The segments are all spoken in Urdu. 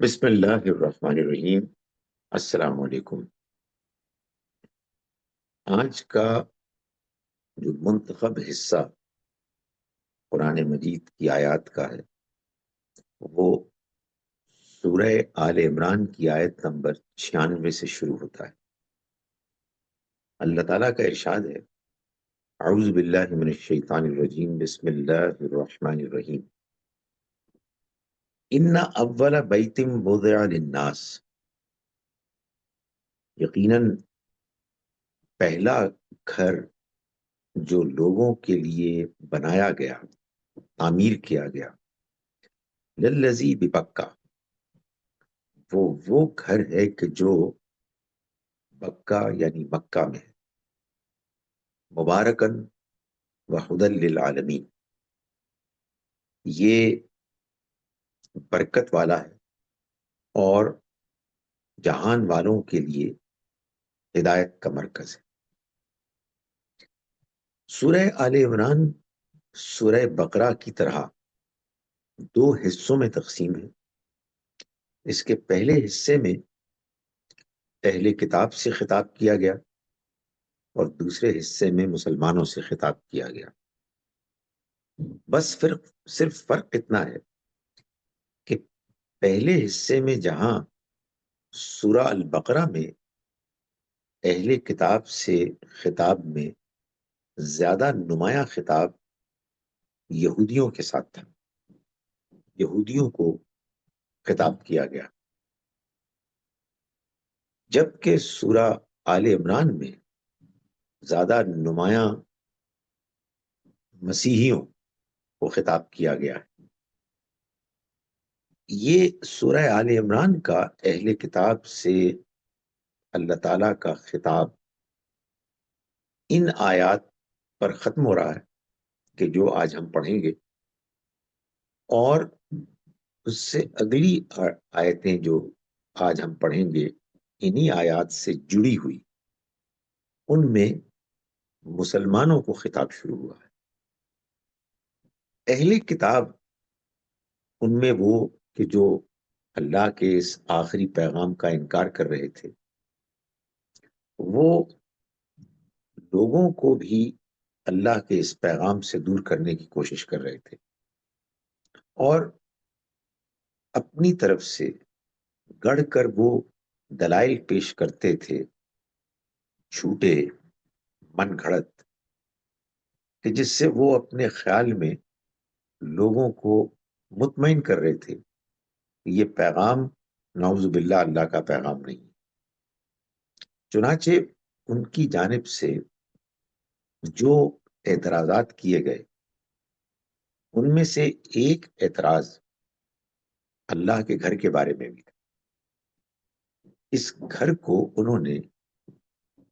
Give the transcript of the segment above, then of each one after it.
بسم اللہ الرحمن الرحیم۔ السلام علیکم۔ آج کا جو منتخب حصہ قرآن مجید کی آیات کا ہے وہ سورہ آل عمران کی آیت نمبر 96 سے شروع ہوتا ہے۔ اللہ تعالیٰ کا ارشاد ہے، اعوذ باللہ من الشیطان الرجیم، بسم اللہ الرحمن الرحیم۔ ان اول بیت وضع للناس، یقیناً پہلا گھر جو لوگوں کے لیے بنایا گیا، تعمیر کیا گیا، للذی ببکہ، وہ گھر ہے کہ جو بکہ یعنی مکہ میں ہے، مبارکن وہدی للعالمین، یہ برکت والا ہے اور جہان والوں کے لیے ہدایت کا مرکز ہے۔ سورہ آل عمران سورہ بقرہ کی طرح دو حصوں میں تقسیم ہے۔ اس کے پہلے حصے میں اہل کتاب سے خطاب کیا گیا اور دوسرے حصے میں مسلمانوں سے خطاب کیا گیا۔ بس صرف فرق اتنا ہے کہ پہلے حصے میں جہاں سورہ البقرہ میں اہل کتاب سے خطاب میں زیادہ نمایاں خطاب یہودیوں کے ساتھ تھا، یہودیوں کو خطاب کیا گیا، جبکہ سورہ آل عمران میں زیادہ نمایاں مسیحیوں کو خطاب کیا گیا ہے۔ یہ سورہ آل عمران کا اہل کتاب سے اللہ تعالیٰ کا خطاب ان آیات پر ختم ہو رہا ہے کہ جو آج ہم پڑھیں گے، اور اس سے اگلی آیتیں جو آج ہم پڑھیں گے انہی آیات سے جڑی ہوئی، ان میں مسلمانوں کو خطاب شروع ہوا ہے۔ اہل کتاب ان میں وہ کہ جو اللہ کے اس آخری پیغام کا انکار کر رہے تھے، وہ لوگوں کو بھی اللہ کے اس پیغام سے دور کرنے کی کوشش کر رہے تھے اور اپنی طرف سے گڑھ کر وہ دلائل پیش کرتے تھے، جھوٹے من گھڑت، کہ جس سے وہ اپنے خیال میں لوگوں کو مطمئن کر رہے تھے کہ یہ پیغام نعوذ باللہ اللہ کا پیغام نہیں۔ چنانچہ ان کی جانب سے جو اعتراضات کیے گئے ان میں سے ایک اعتراض اللہ کے گھر کے بارے میں بھی تھا۔ اس گھر کو انہوں نے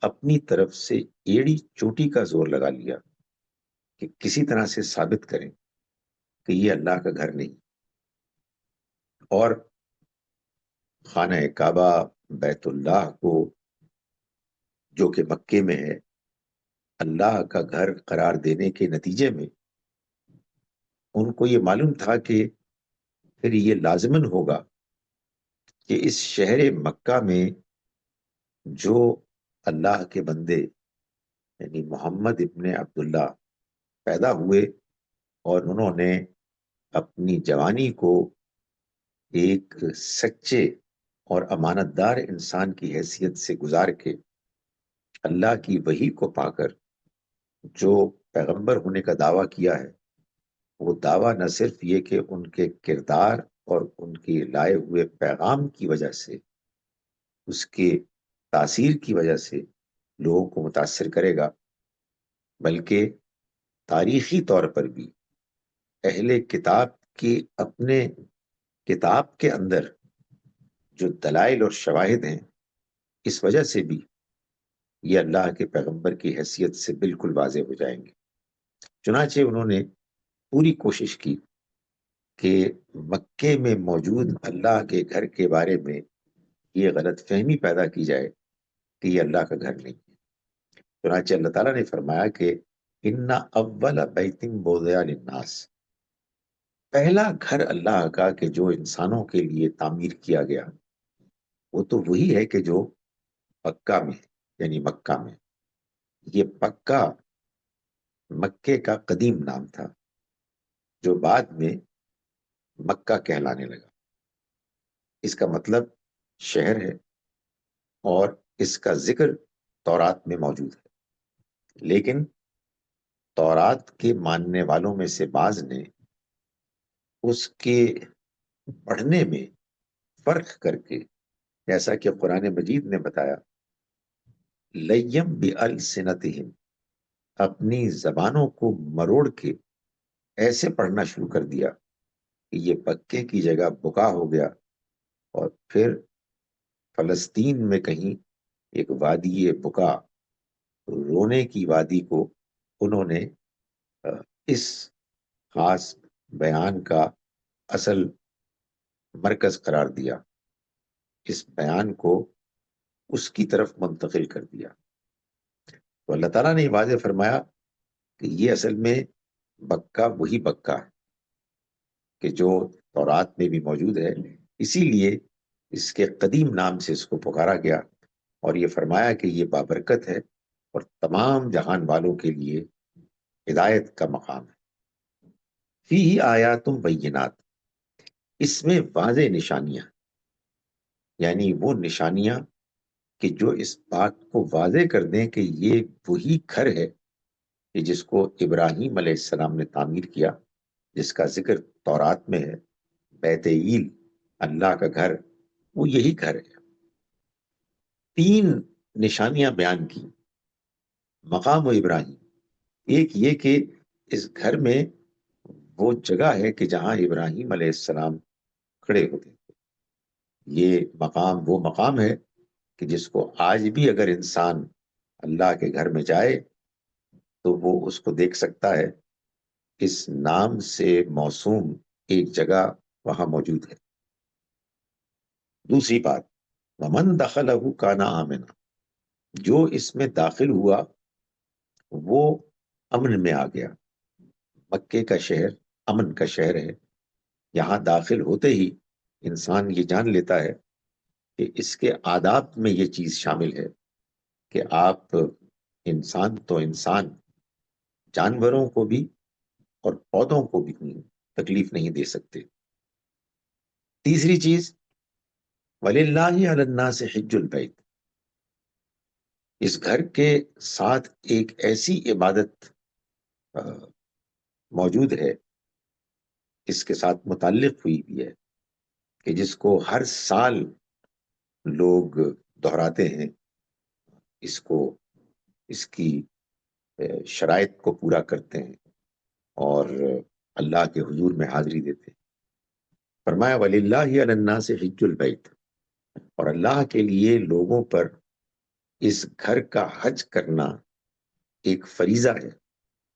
اپنی طرف سے ایڑی چوٹی کا زور لگا لیا کہ کسی طرح سے ثابت کریں کہ یہ اللہ کا گھر نہیں، اور خانہ کعبہ بیت اللہ کو جو کہ مکے میں ہے اللہ کا گھر قرار دینے کے نتیجے میں ان کو یہ معلوم تھا کہ پھر یہ لازماً ہوگا کہ اس شہر مکہ میں جو اللہ کے بندے یعنی محمد ابن عبداللہ پیدا ہوئے اور انہوں نے اپنی جوانی کو ایک سچے اور امانت دار انسان کی حیثیت سے گزار کے اللہ کی وحی کو پا کر جو پیغمبر ہونے کا دعویٰ کیا ہے، وہ دعویٰ نہ صرف یہ کہ ان کے کردار اور ان کے لائے ہوئے پیغام کی وجہ سے، اس کے تاثیر کی وجہ سے لوگوں کو متاثر کرے گا، بلکہ تاریخی طور پر بھی اہل کتاب کی اپنے کتاب کے اندر جو دلائل اور شواہد ہیں اس وجہ سے بھی یہ اللہ کے پیغمبر کی حیثیت سے بالکل واضح ہو جائیں گے۔ چنانچہ انہوں نے پوری کوشش کی کہ مکے میں موجود اللہ کے گھر کے بارے میں یہ غلط فہمی پیدا کی جائے کہ یہ اللہ کا گھر نہیں ہے۔ چنانچہ اللہ تعالیٰ نے فرمایا کہ ان اول بیت وضع للناس، پہلا گھر اللہ کا کہ جو انسانوں کے لیے تعمیر کیا گیا وہ تو وہی ہے کہ جو پکا میں یعنی مکہ میں. یہ پکا مکے کا قدیم نام تھا جو بعد میں مکہ کہلانے لگا. اس کا مطلب شہر ہے اور اس کا ذکر تورات میں موجود ہے. لیکن تورات کے ماننے والوں میں سے بعض نے اس کے پڑھنے میں فرق کر کے، جیسا کہ قرآن مجید نے بتایا، لیم بِأَلْسِنَتِهِمْ، اپنی زبانوں کو مروڑ کے ایسے پڑھنا شروع کر دیا کہ یہ پکے کی جگہ بکا ہو گیا. اور پھر فلسطین میں کہیں ایک وادی بکا، رونے کی وادی کو انہوں نے اس خاص بیان کا اصل مرکز قرار دیا، اس بیان کو اس کی طرف منتقل کر دیا. تو اللہ تعالیٰ نے واضح فرمایا کہ یہ اصل میں بکہ وہی بکہ ہے کہ جو تورات میں بھی موجود ہے. اسی لیے اس کے قدیم نام سے اس کو پکارا گیا اور یہ فرمایا کہ یہ بابرکت ہے اور تمام جہان والوں کے لیے ہدایت کا مقام ہے. فیہ آیات بینات، اس میں واضح نشانیاں، یعنی وہ نشانیاں کہ جو اس بات کو واضح کر دیں کہ یہ وہی گھر ہے کہ جس کو ابراہیم علیہ السلام نے تعمیر کیا، جس کا ذکر تورات میں ہے، بیت ایل، اللہ کا گھر، وہ یہی گھر ہے. 3 نشانیاں بیان کی. مقام ابراہیم، ایک یہ کہ اس گھر میں وہ جگہ ہے کہ جہاں ابراہیم علیہ السلام کھڑے ہوتے تھے. یہ مقام وہ مقام ہے کہ جس کو آج بھی اگر انسان اللہ کے گھر میں جائے تو وہ اس کو دیکھ سکتا ہے. اس نام سے موسوم ایک جگہ وہاں موجود ہے. دوسری بات، ومن دخلہ کان آمنا، جو اس میں داخل ہوا وہ امن میں آ گیا. مکے کا شہر امن کا شہر ہے. یہاں داخل ہوتے ہی انسان یہ جان لیتا ہے کہ اس کے آداب میں یہ چیز شامل ہے کہ آپ انسان تو انسان، جانوروں کو بھی اور پودوں کو بھی تکلیف نہیں دے سکتے. تیسری چیز، وَلِلَّهِ عَلَى النَّاسِ حِجُّ الْبَيْتِ، اس گھر کے ساتھ ایک ایسی عبادت موجود ہے، اس کے ساتھ متعلق ہوئی بھی ہے کہ جس کو ہر سال لوگ دہراتے ہیں، اس کو اس کی شرائط کو پورا کرتے ہیں اور اللہ کے حضور میں حاضری دیتے ہیں. فرمایا وَلِلَّهِ عَلَى النَّاسِ حِجُّ الْبَيْتِ، اور اللہ کے لیے لوگوں پر اس گھر کا حج کرنا ایک فریضہ ہے،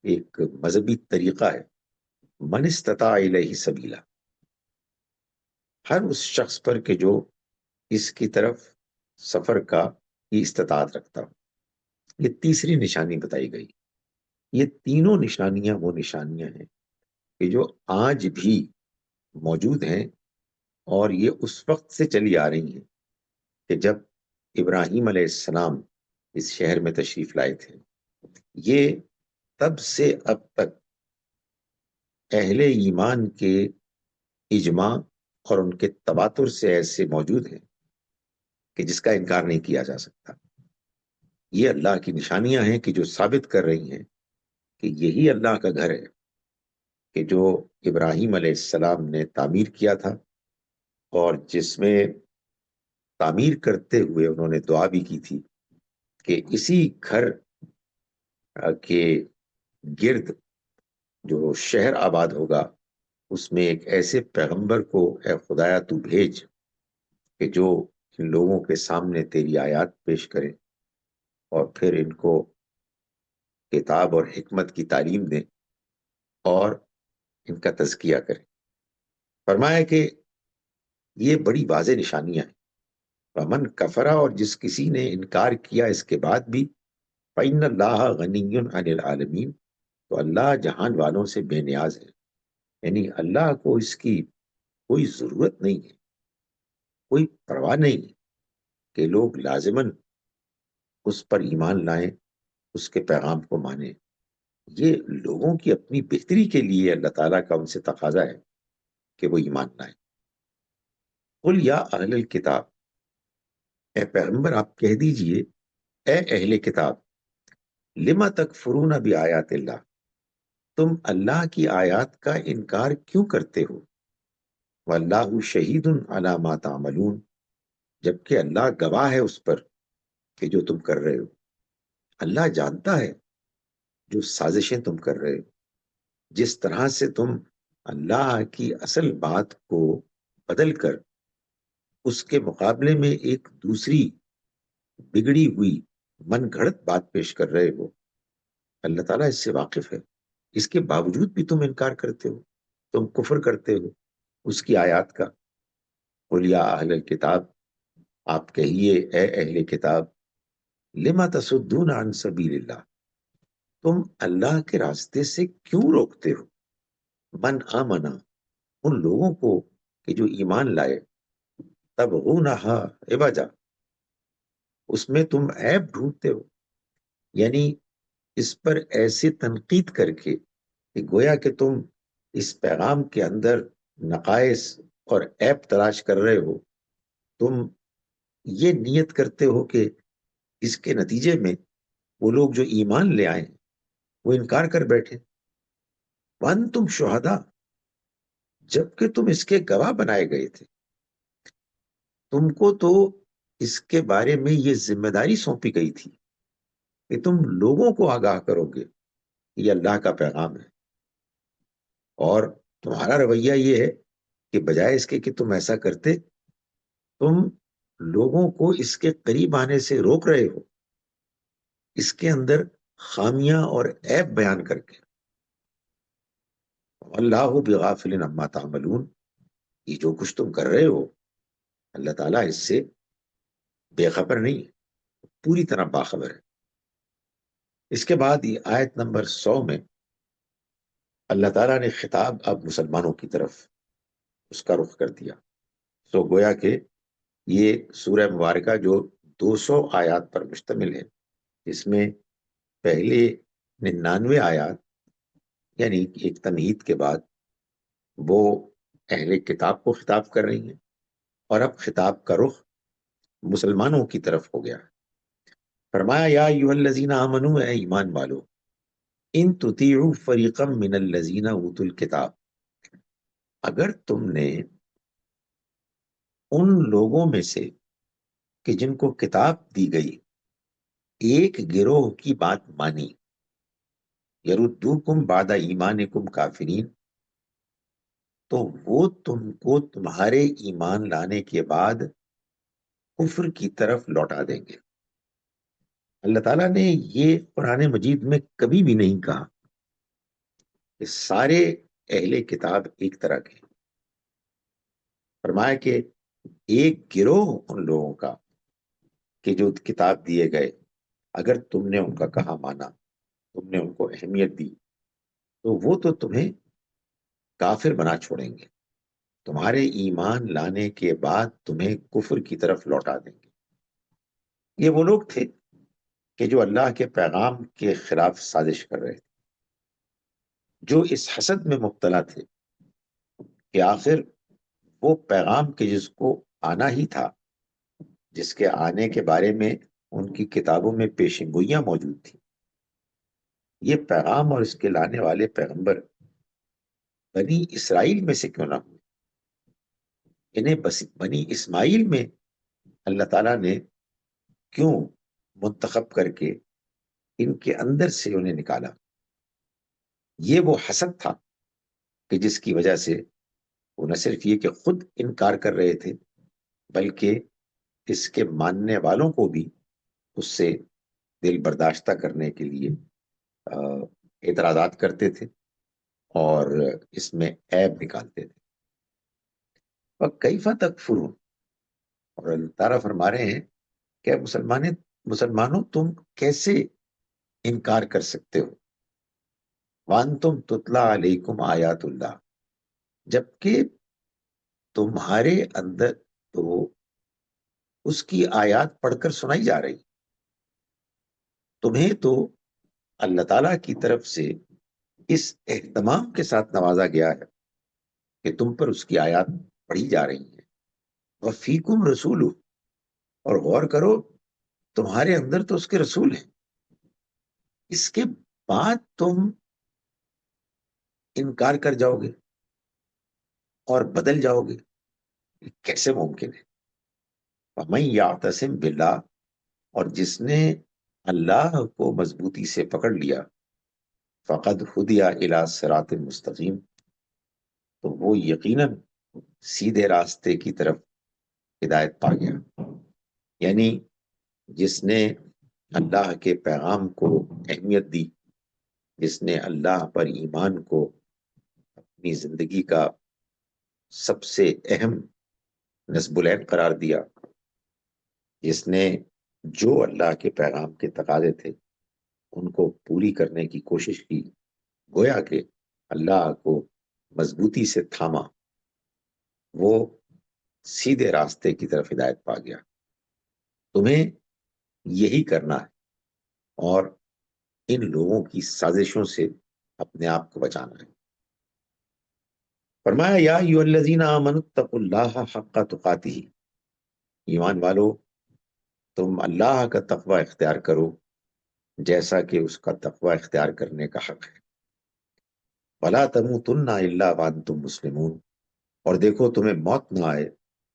ایک مذہبی طریقہ ہے. من استطاع الیہ سبیلا، ہر اس شخص پر کہ جو اس کی طرف سفر کا یہ استطاعت رکھتا ہو. یہ تیسری نشانی بتائی گئی. یہ تینوں نشانیاں وہ نشانیاں ہیں کہ جو آج بھی موجود ہیں اور یہ اس وقت سے چلی آ رہی ہیں کہ جب ابراہیم علیہ السلام اس شہر میں تشریف لائے تھے. یہ تب سے اب تک اہل ایمان کے اجماع اور ان کے تواتر سے ایسے موجود ہیں کہ جس کا انکار نہیں کیا جا سکتا. یہ اللہ کی نشانیاں ہیں کہ جو ثابت کر رہی ہیں کہ یہی اللہ کا گھر ہے کہ جو ابراہیم علیہ السلام نے تعمیر کیا تھا اور جس میں تعمیر کرتے ہوئے انہوں نے دعا بھی کی تھی کہ اسی گھر کے گرد جو شہر آباد ہوگا اس میں ایک ایسے پیغمبر کو اے خدایا تو بھیج کہ جو ان لوگوں کے سامنے تیری آیات پیش کرے اور پھر ان کو کتاب اور حکمت کی تعلیم دیں اور ان کا تزکیہ کریں. فرمایا کہ یہ بڑی واضح نشانیاں ہیں. ومن کفرا، اور جس کسی نے انکار کیا اس کے بعد بھی، فإن اللہ غنی عن العالمین، تو اللہ جہان والوں سے بے نیاز ہے. یعنی اللہ کو اس کی کوئی ضرورت نہیں ہے، کوئی پرواہ نہیں ہے کہ لوگ لازماً اس پر ایمان لائیں، اس کے پیغام کو مانیں۔ یہ لوگوں کی اپنی بہتری کے لیے اللہ تعالیٰ کا ان سے تقاضا ہے کہ وہ ایمان لائیں۔ قل یا اہل الکتاب، اے پیغمبر آپ کہہ دیجئے اے اہل کتاب، لما تکفرون بآیات اللہ، تم اللہ کی آیات کا انکار کیوں کرتے ہو؟ واللہ شہید علی ما تعملون، جبکہ اللہ گواہ ہے اس پر کہ جو تم کر رہے ہو۔ اللہ جانتا ہے جو سازشیں تم کر رہے ہو، جس طرح سے تم اللہ کی اصل بات کو بدل کر اس کے مقابلے میں ایک دوسری بگڑی ہوئی من گھڑت بات پیش کر رہے ہو، اللہ تعالیٰ اس سے واقف ہے۔ اس کے باوجود بھی تم انکار کرتے ہو، تم کفر کرتے ہو اس کی آیات کا۔ قل یا اہل الکتاب، آپ کہیے اے اہل کتاب، لما تصدون عن سبیل اللہ، تم اللہ کے راستے سے کیوں روکتے ہو؟ من آمنا، ان لوگوں کو کہ جو ایمان لائے، تبغونہا عوجا، اس میں تم عیب ڈھونڈتے ہو، یعنی اس پر ایسے تنقید کر کے کہ گویا کہ تم اس پیغام کے اندر نقائص اور عیب تلاش کر رہے ہو، تم یہ نیت کرتے ہو کہ اس کے نتیجے میں وہ لوگ جو ایمان لے آئے وہ انکار کر بیٹھے۔ وانتم شہداء، جبکہ تم اس کے گواہ بنائے گئے تھے، تم کو تو اس کے بارے میں یہ ذمہ داری سونپی گئی تھی کہ تم لوگوں کو آگاہ کرو گے یہ اللہ کا پیغام ہے، اور تمہارا رویہ یہ ہے کہ بجائے اس کے کہ تم ایسا کرتے، تم لوگوں کو اس کے قریب آنے سے روک رہے ہو، اس کے اندر خامیاں اور عیب بیان کر کے۔ اللہ بغافل عما تعملون، یہ جو کچھ تم کر رہے ہو اللہ تعالیٰ اس سے بے خبر نہیں ہے، پوری طرح باخبر ہے۔ اس کے بعد یہ آیت نمبر 100 میں اللہ تعالیٰ نے خطاب اب مسلمانوں کی طرف اس کا رخ کر دیا۔ سو گویا کہ یہ سورہ مبارکہ جو 200 آیات پر مشتمل ہے، اس میں پہلے 99 آیات یعنی ایک تمہید کے بعد وہ اہل کتاب کو خطاب کر رہی ہیں، اور اب خطاب کا رخ مسلمانوں کی طرف ہو گیا۔ فرمایا یا ایھا الذین آمنوا، اے ایمان والو، ان تطیعوا فریقا من الذین اوتوا الکتاب، اگر تم نے ان لوگوں میں سے کہ جن کو کتاب دی گئی ایک گروہ کی بات مانی، یردوکم بعد ایمانکم کافرین، تو وہ تم کو تمہارے ایمان لانے کے بعد کفر کی طرف لوٹا دیں گے۔ اللہ تعالیٰ نے یہ قرآن مجید میں کبھی بھی نہیں کہا کہ سارے اہل کتاب ایک طرح کے، فرمایا کہ ایک گروہ ان لوگوں کا کہ جو کتاب دیے گئے، اگر تم نے ان کا کہا مانا، تم نے ان کو اہمیت دی، تو وہ تو تمہیں کافر بنا چھوڑیں گے، تمہارے ایمان لانے کے بعد تمہیں کفر کی طرف لوٹا دیں گے۔ یہ وہ لوگ تھے کہ جو اللہ کے پیغام کے خلاف سازش کر رہے تھے، جو اس حسد میں مبتلا تھے کہ آخر وہ پیغام کے جس کو آنا ہی تھا، جس کے آنے کے بارے میں ان کی کتابوں میں پیشن گوئیاں موجود تھیں، یہ پیغام اور اس کے لانے والے پیغمبر بنی اسرائیل میں سے کیوں نہ ہوئے؟ انہیں بنی اسماعیل میں اللہ تعالیٰ نے کیوں منتخب کر کے ان کے اندر سے انہیں نکالا؟ یہ وہ حسد تھا کہ جس کی وجہ سے وہ نہ صرف یہ کہ خود انکار کر رہے تھے، بلکہ اس کے ماننے والوں کو بھی اس سے دل برداشتہ کرنے کے لیے اعتراضات کرتے تھے اور اس میں عیب نکالتے تھے۔ وَكَيْفَ تَكْفُرُونَ، اور اللہ تعالیٰ فرما رہے ہیں کہ مسلمانوں تم کیسے انکار کر سکتے ہو؟ وَأَنْتُمْ تُتْلَى عَلَيْكُمْ آیات اللہ، جبکہ تمہارے اندر تو اس کی آیات پڑھ کر سنائی جا رہی، تمہیں تو اللہ تعالیٰ کی طرف سے اس اہتمام کے ساتھ نوازا گیا ہے کہ تم پر اس کی آیات پڑھی جا رہی ہیں۔ وفیکم رسول، اور غور کرو تمہارے اندر تو اس کے رسول ہیں، اس کے بعد تم انکار کر جاؤ گے اور بدل جاؤ گے، کیسے ممکن ہے؟ وَمَن يَعْتَصِم بِاللَّهِ، اور جس نے اللہ کو مضبوطی سے پکڑ لیا، فقد ہدی الی صراط مستقیم، تو وہ یقیناً سیدھے راستے کی طرف ہدایت پا گیا۔ یعنی جس نے اللہ کے پیغام کو اہمیت دی، جس نے اللہ پر ایمان کو اپنی زندگی کا سب سے اہم نصب العین قرار دیا، جس نے جو اللہ کے پیغام کے تقاضے تھے ان کو پوری کرنے کی کوشش کی، گویا کہ اللہ کو مضبوطی سے تھاما، وہ سیدھے راستے کی طرف ہدایت پا گیا۔ تمہیں یہی کرنا ہے اور ان لوگوں کی سازشوں سے اپنے آپ کو بچانا ہے۔ فرمایا یا ایھا الذین آمنوا اتقوا اللہ حق تقاتہ، ایمان والو تم اللہ کا تقوی اختیار کرو جیسا کہ اس کا تقوی اختیار کرنے کا حق ہے۔ ولا تموتن الا وانتم مسلمون، اور دیکھو تمہیں موت نہ آئے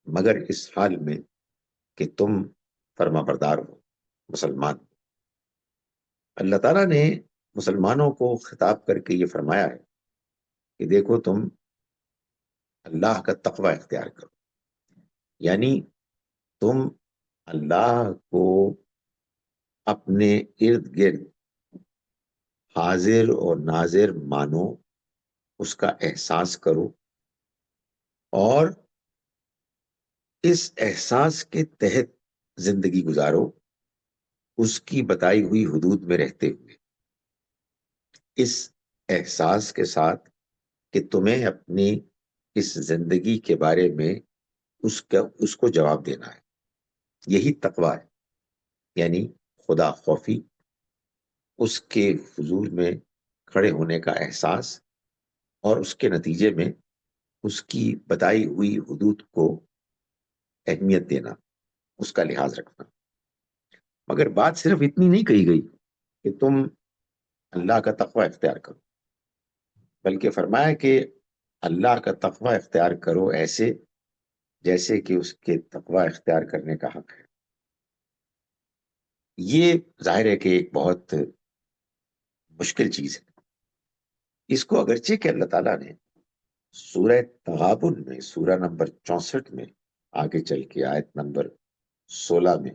مگر اس حال میں کہ تم فرما بردار ہو، مسلمان۔ اللہ تعالیٰ نے مسلمانوں کو خطاب کر کے یہ فرمایا ہے کہ دیکھو تم اللہ کا تقوی اختیار کرو، یعنی تم اللہ کو اپنے ارد گرد حاضر اور ناظر مانو، اس کا احساس کرو، اور اس احساس کے تحت زندگی گزارو، اس کی بتائی ہوئی حدود میں رہتے ہوئے، اس احساس کے ساتھ کہ تمہیں اپنی اس زندگی کے بارے میں اس کو جواب دینا ہے۔ یہی تقوی ہے، یعنی خدا خوفی، اس کے حضور میں کھڑے ہونے کا احساس، اور اس کے نتیجے میں اس کی بتائی ہوئی حدود کو اہمیت دینا، اس کا لحاظ رکھنا۔ مگر بات صرف اتنی نہیں کہی گئی کہ تم اللہ کا تقوی اختیار کرو، بلکہ فرمایا کہ اللہ کا تقوی اختیار کرو ایسے جیسے کہ اس کے تقوی اختیار کرنے کا حق ہے۔ یہ ظاہر ہے کہ ایک بہت مشکل چیز ہے۔ اس کو اگرچہ کہ اللہ تعالیٰ نے سورہ تغابن میں سورہ نمبر 64 میں آگے چل کے آیت نمبر 16 میں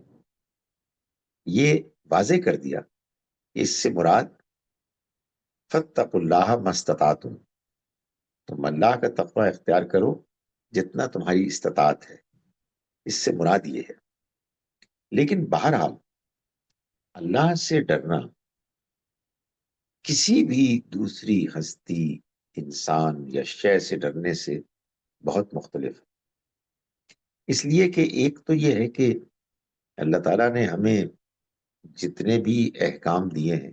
یہ واضح کر دیا کہ اس سے مراد فاتقوا اللہ ما استطعتم، تم اللہ کا تقوی اختیار کرو جتنا تمہاری استطاعت ہے، اس سے مراد یہ ہے۔ لیکن بہرحال اللہ سے ڈرنا کسی بھی دوسری ہستی، انسان یا شے سے ڈرنے سے بہت مختلف ہے۔ اس لیے کہ ایک تو یہ ہے کہ اللہ تعالیٰ نے ہمیں جتنے بھی احکام دیے ہیں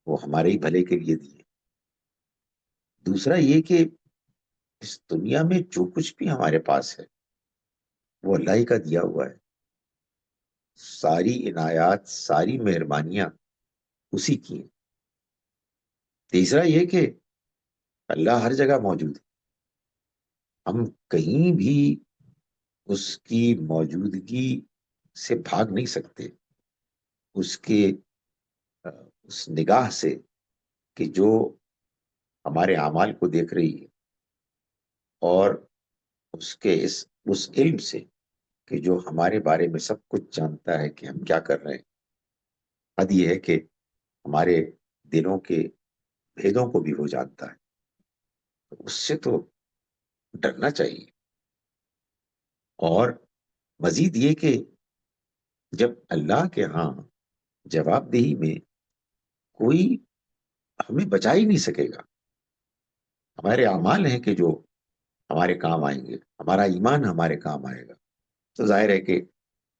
وہ ہمارے ہی بھلے کے لیے دیے۔ دوسرا یہ کہ اس دنیا میں جو کچھ بھی ہمارے پاس ہے وہ اللہ ہی کا دیا ہوا ہے، ساری عنایات، ساری مہربانیاں اسی کی ہیں۔ تیسرا یہ کہ اللہ ہر جگہ موجود ہے، ہم کہیں بھی اس کی موجودگی سے بھاگ نہیں سکتے، اس کے اس نگاہ سے کہ جو ہمارے اعمال کو دیکھ رہی ہے، اور اس کے اس علم سے کہ جو ہمارے بارے میں سب کچھ جانتا ہے کہ ہم کیا کر رہے ہیں۔ حد یہ ہے کہ ہمارے دلوں کے بھیدوں کو بھی وہ جانتا ہے، تو اس سے تو ڈرنا چاہیے۔ اور مزید یہ کہ جب اللہ کے ہاں جواب دہی میں کوئی ہمیں بچا ہی نہیں سکے گا، ہمارے اعمال ہیں کہ جو ہمارے کام آئیں گے، ہمارا ایمان ہمارے کام آئے گا۔ تو ظاہر ہے کہ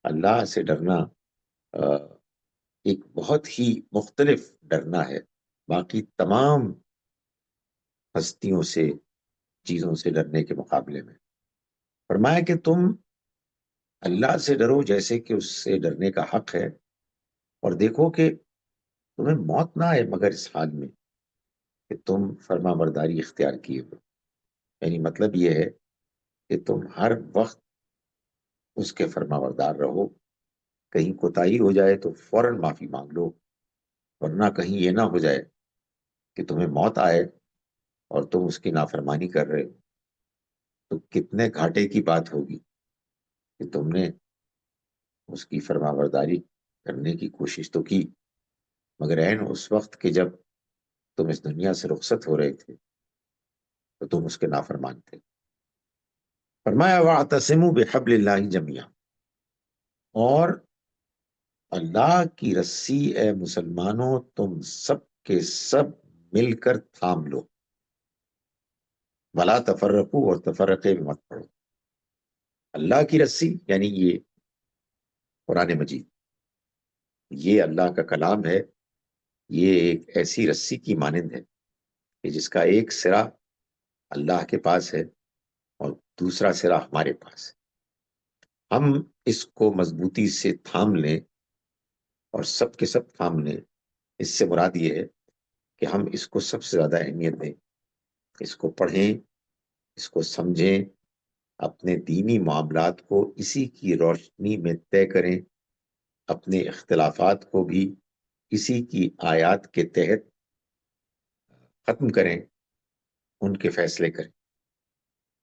اللہ سے ڈرنا ایک بہت ہی مختلف ڈرنا ہے باقی تمام ہستیوں سے، چیزوں سے ڈرنے کے مقابلے میں۔ فرمایا کہ تم اللہ سے ڈرو جیسے کہ اس سے ڈرنے کا حق ہے، اور دیکھو کہ تمہیں موت نہ آئے مگر اس حال میں کہ تم فرما برداری اختیار کیے ہو۔ یعنی مطلب یہ ہے کہ تم ہر وقت اس کے فرما بردار رہو، کہیں کوتاہی ہو جائے تو فوراً معافی مانگ لو، ورنہ کہیں یہ نہ ہو جائے کہ تمہیں موت آئے اور تم اس کی نافرمانی کر رہے ہو، تو کتنے گھاٹے کی بات ہوگی کہ تم نے اس کی فرما برداری کرنے کی کوشش تو کی، مگر عین اس وقت کہ جب تم اس دنیا سے رخصت ہو رہے تھے تو تم اس کے نافرمان تھے۔ فرمایا وَاعْتَصِمُوا بِحَبْلِ اللَّهِ جَمِيعًا، اور اللہ کی رسی اے مسلمانوں تم سب کے سب مل کر تھام لو، وَلَا تَفَرَّقُوا، اور تفرقے میں مت پڑو۔ اللہ کی رسی یعنی یہ قرآن مجید، یہ اللہ کا کلام ہے، یہ ایک ایسی رسی کی مانند ہے کہ جس کا ایک سرا اللہ کے پاس ہے اور دوسرا سرا ہمارے پاس ہے۔ ہم اس کو مضبوطی سے تھام لیں اور سب کے سب تھام لیں، اس سے مراد یہ ہے کہ ہم اس کو سب سے زیادہ اہمیت دیں، اس کو پڑھیں، اس کو سمجھیں، اپنے دینی معاملات کو اسی کی روشنی میں طے کریں، اپنے اختلافات کو بھی اسی کی آیات کے تحت ختم کریں، ان کے فیصلے کریں،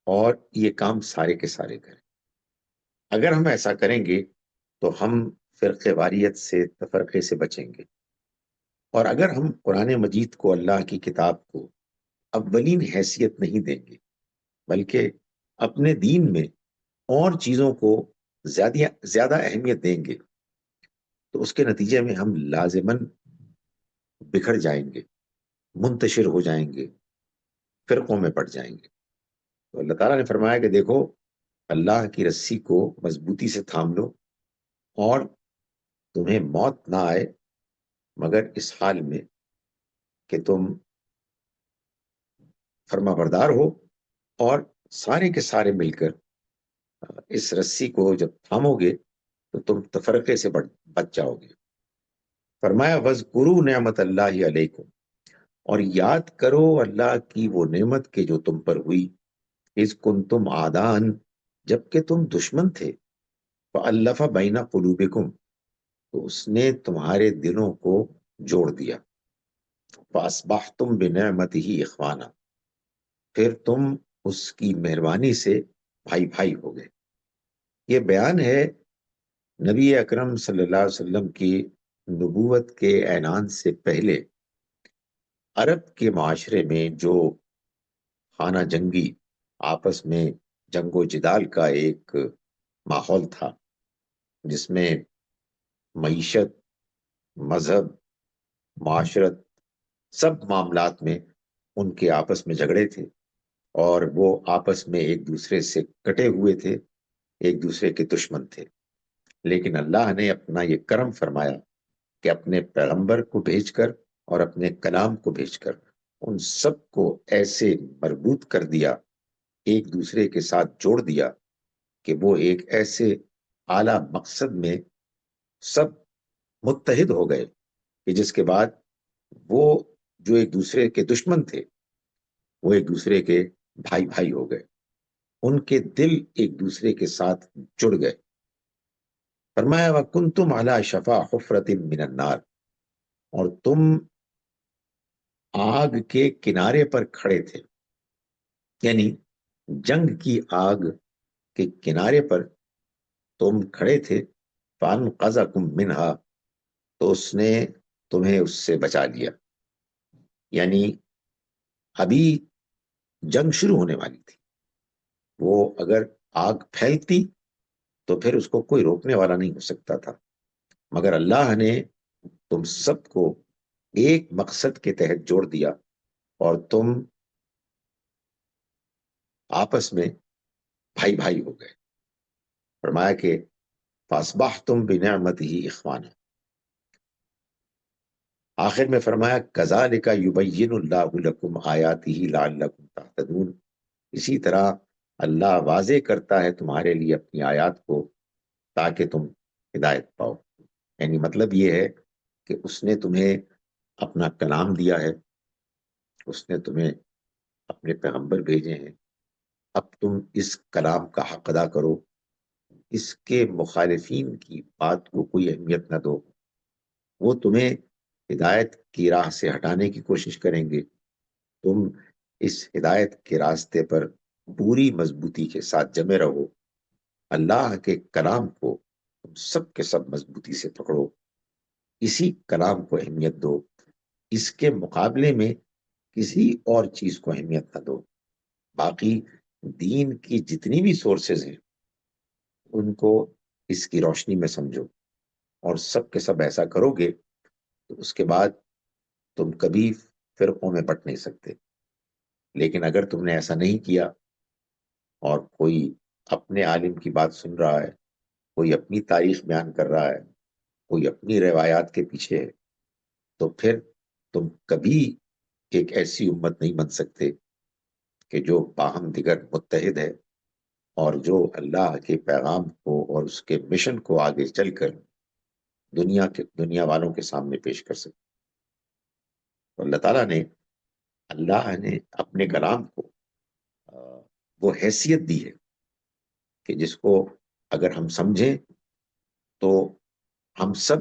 اور یہ کام سارے کے سارے کریں۔ اگر ہم ایسا کریں گے تو ہم فرقے واریت سے، تفرقے سے بچیں گے، اور اگر ہم قرآن مجید کو، اللہ کی کتاب کو اولین حیثیت نہیں دیں گے بلکہ اپنے دین میں اور چیزوں کو زیادہ اہمیت دیں گے، تو اس کے نتیجے میں ہم لازماً بکھر جائیں گے، منتشر ہو جائیں گے، فرقوں میں پڑ جائیں گے۔ تو اللہ تعالیٰ نے فرمایا کہ دیکھو، اللہ کی رسی کو مضبوطی سے تھام لو، اور تمہیں موت نہ آئے مگر اس حال میں کہ تم فرما بردار ہو، اور سارے کے سارے مل کر اس رسی کو جب تھامو گے تو تم تفرقے سے بچ جاؤ گے۔ فرمایا وَاذْكُرُوا نعمت اللہ علیکم، اور یاد کرو اللہ کی وہ نعمت کہ جو تم پر ہوئی، اذ کنتم اعداء، جبکہ تم دشمن تھے، فألف بین قلوبکم، تو اس نے تمہارے دلوں کو جوڑ دیا، فاصبحتم بنعمتہ اخوانا، پھر تم اس کی مہربانی سے بھائی بھائی ہو گئے۔ یہ بیان ہے نبی اکرم صلی اللہ علیہ وسلم کی نبوت کے اعلان سے پہلے عرب کے معاشرے میں جو خانہ جنگی، آپس میں جنگ و جدال کا ایک ماحول تھا، جس میں معیشت، مذہب، معاشرت، سب معاملات میں ان کے آپس میں جھگڑے تھے، اور وہ آپس میں ایک دوسرے سے کٹے ہوئے تھے، ایک دوسرے کے دشمن تھے۔ لیکن اللہ نے اپنا یہ کرم فرمایا کہ اپنے پیغمبر کو بھیج کر اور اپنے کلام کو بھیج کر ان سب کو ایسے مربوط کر دیا، ایک دوسرے کے ساتھ جوڑ دیا کہ وہ ایک ایسے اعلیٰ مقصد میں سب متحد ہو گئے کہ جس کے بعد وہ جو ایک دوسرے کے دشمن تھے وہ ایک دوسرے کے بھائی بھائی ہو گئے، ان کے دل ایک دوسرے کے ساتھ جڑ گئے۔ فرمایا وَكُنْتُمْ عَلَى شَفَا حُفْرَةٍ مِّنَ النَّارِ، اور تم آگ کے کنارے پر کھڑے تھے، یعنی جنگ کی آگ کے کنارے پر تم کھڑے تھے، فَأَنْقَذَكُم مِّنْهَا، تو اس نے تمہیں اس سے بچا لیا۔ یعنی ابھی جنگ شروع ہونے والی تھی، وہ اگر آگ پھیلتی تو پھر اس کو کوئی روکنے والا نہیں ہو سکتا تھا، مگر اللہ نے تم سب کو ایک مقصد کے تحت جوڑ دیا، اور تم آپس میں بھائی بھائی ہو گئے. فرمایا کہ فاصبحتم بنعمتہ اخوانا. آخر میں فرمایا کذالک یبین اللہ لکم آیاتہ لعلکم تہتدون. اسی طرح اللہ واضح کرتا ہے تمہارے لیے اپنی آیات کو تاکہ تم ہدایت پاؤ. یعنی مطلب یہ ہے کہ اس نے تمہیں اپنا کلام دیا ہے، اس نے تمہیں اپنے پیغمبر بھیجے ہیں، اب تم اس کلام کا حق ادا کرو، اس کے مخالفین کی بات کو کوئی اہمیت نہ دو. وہ تمہیں ہدایت کی راہ سے ہٹانے کی کوشش کریں گے، تم اس ہدایت کے راستے پر پوری مضبوطی کے ساتھ جمے رہو. اللہ کے کلام کو تم سب کے سب مضبوطی سے پکڑو، اسی کلام کو اہمیت دو، اس کے مقابلے میں کسی اور چیز کو اہمیت نہ دو. باقی دین کی جتنی بھی سورسز ہیں ان کو اس کی روشنی میں سمجھو، اور سب کے سب ایسا کرو گے تو اس کے بعد تم کبھی فرقوں میں بٹ نہیں سکتے. لیکن اگر تم نے ایسا نہیں کیا اور کوئی اپنے عالم کی بات سن رہا ہے، کوئی اپنی تاریخ بیان کر رہا ہے، کوئی اپنی روایات کے پیچھے ہے، تو پھر تم کبھی ایک ایسی امت نہیں بن سکتے کہ جو باہم دیگر متحد ہے اور جو اللہ کے پیغام کو اور اس کے مشن کو آگے چل کر دنیا والوں کے سامنے پیش کر سکتے. تو اللہ نے اپنے کلام کو وہ حیثیت دی ہے کہ جس کو اگر ہم سمجھیں تو ہم سب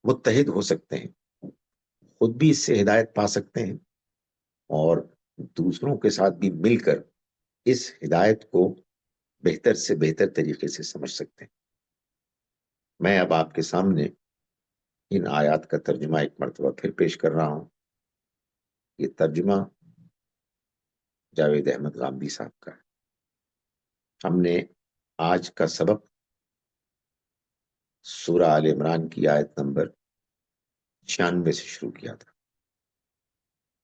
متحد ہو سکتے ہیں، خود بھی اس سے ہدایت پا سکتے ہیں اور دوسروں کے ساتھ بھی مل کر اس ہدایت کو بہتر سے بہتر طریقے سے سمجھ سکتے ہیں. میں اب آپ کے سامنے ان آیات کا ترجمہ ایک مرتبہ پھر پیش کر رہا ہوں. یہ ترجمہ جاوید احمد غامدی صاحب کا ہے. ہم نے آج کا سبق سورہ آل عمران کی آیت نمبر 96 سے شروع کیا تھا.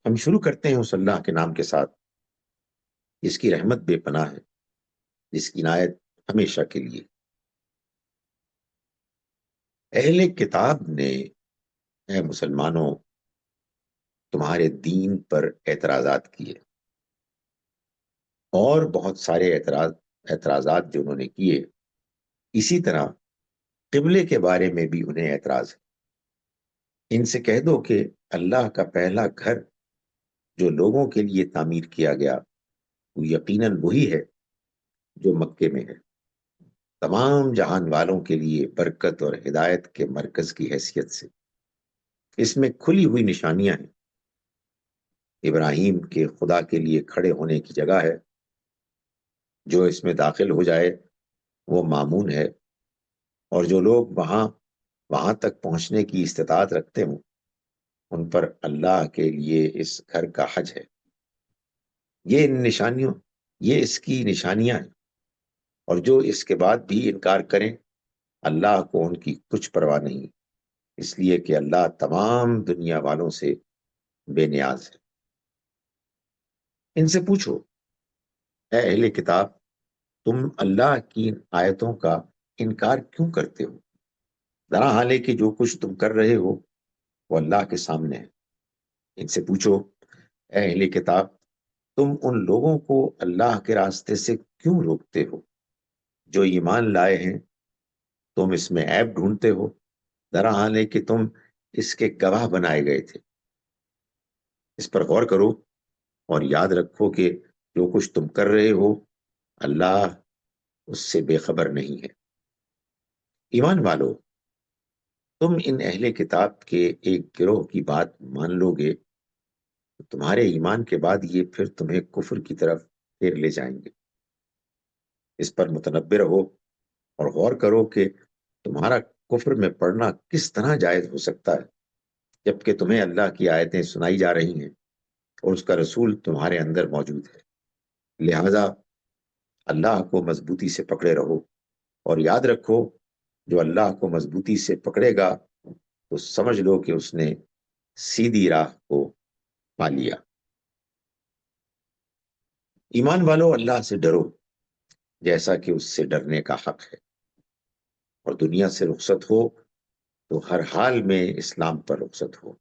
ہم شروع کرتے ہیں اس اللہ کے نام کے ساتھ جس کی رحمت بے پناہ ہے، جس کی عنایت ہمیشہ کے لیے. اہل کتاب نے، اے مسلمانوں، تمہارے دین پر اعتراضات کیے، اور بہت سارے اعتراضات جو انہوں نے کیے. اسی طرح قبلے کے بارے میں بھی انہیں اعتراض ہے. ان سے کہہ دو کہ اللہ کا پہلا گھر جو لوگوں کے لیے تعمیر کیا گیا وہ یقیناً وہی ہے جو مکے میں ہے، تمام جہان والوں کے لیے برکت اور ہدایت کے مرکز کی حیثیت سے. اس میں کھلی ہوئی نشانیاں ہیں. ابراہیم کے خدا کے لیے کھڑے ہونے کی جگہ ہے. جو اس میں داخل ہو جائے وہ مامون ہے، اور جو لوگ وہاں تک پہنچنے کی استطاعت رکھتے ہوں ان پر اللہ کے لیے اس گھر کا حج ہے. یہ اس کی نشانیاں ہیں، اور جو اس کے بعد بھی انکار کریں اللہ کو ان کی کچھ پرواہ نہیں، اس لیے کہ اللہ تمام دنیا والوں سے بے نیاز ہے. ان سے پوچھو اے اہل کتاب، تم اللہ کی آیتوں کا انکار کیوں کرتے ہو، ذرا حال ہے کہ جو کچھ تم کر رہے ہو وہ اللہ کے سامنے ہے. ان سے پوچھو اے اہل کتاب، تم ان لوگوں کو اللہ کے راستے سے کیوں روکتے ہو جو ایمان لائے ہیں؟ تم اس میں عیب ڈھونڈتے ہو، ذرا حال ہے کہ تم اس کے گواہ بنائے گئے تھے. اس پر غور کرو اور یاد رکھو کہ جو کچھ تم کر رہے ہو اللہ اس سے بے خبر نہیں ہے. ایمان والو، تم ان اہل کتاب کے ایک گروہ کی بات مان لو گے تو تمہارے ایمان کے بعد یہ پھر تمہیں کفر کی طرف پھیر لے جائیں گے. اس پر متنبہ رہو اور غور کرو کہ تمہارا کفر میں پڑنا کس طرح جائز ہو سکتا ہے جبکہ تمہیں اللہ کی آیتیں سنائی جا رہی ہیں اور اس کا رسول تمہارے اندر موجود ہے. لہذا اللہ کو مضبوطی سے پکڑے رہو اور یاد رکھو جو اللہ کو مضبوطی سے پکڑے گا تو سمجھ لو کہ اس نے سیدھی راہ کو پا لیا. ایمان والو اللہ سے ڈرو جیسا کہ اس سے ڈرنے کا حق ہے، اور دنیا سے رخصت ہو تو ہر حال میں اسلام پر رخصت ہو،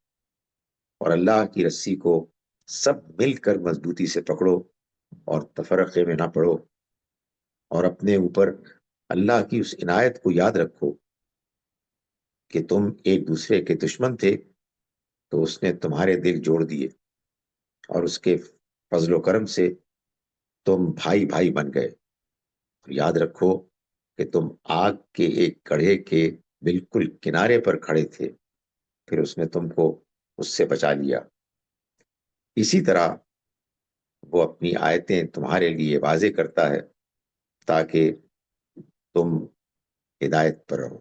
اور اللہ کی رسی کو سب مل کر مضبوطی سے پکڑو اور تفرقے میں نہ پڑو، اور اپنے اوپر اللہ کی اس عنایت کو یاد رکھو کہ تم ایک دوسرے کے دشمن تھے تو اس نے تمہارے دل جوڑ دیے، اور اس کے فضل و کرم سے تم بھائی بھائی بن گئے۔ یاد رکھو کہ تم آگ کے ایک کڑھے کے بالکل کنارے پر کھڑے تھے، پھر اس نے تم کو اس سے بچا لیا۔ اسی طرح وہ اپنی آیتیں تمہارے لیے واضح کرتا ہے تاکہ تم ہدایت پر رہو۔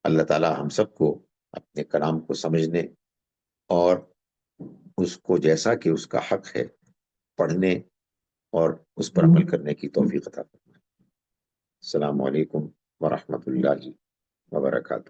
اللہ تعالی ہم سب کو اپنے کلام کو سمجھنے اور اس کو جیسا کہ اس کا حق ہے پڑھنے اور اس پر عمل کرنے کی توفیق عطا فرمائے۔ السلام علیکم ورحمۃ اللہ وبرکاتہ۔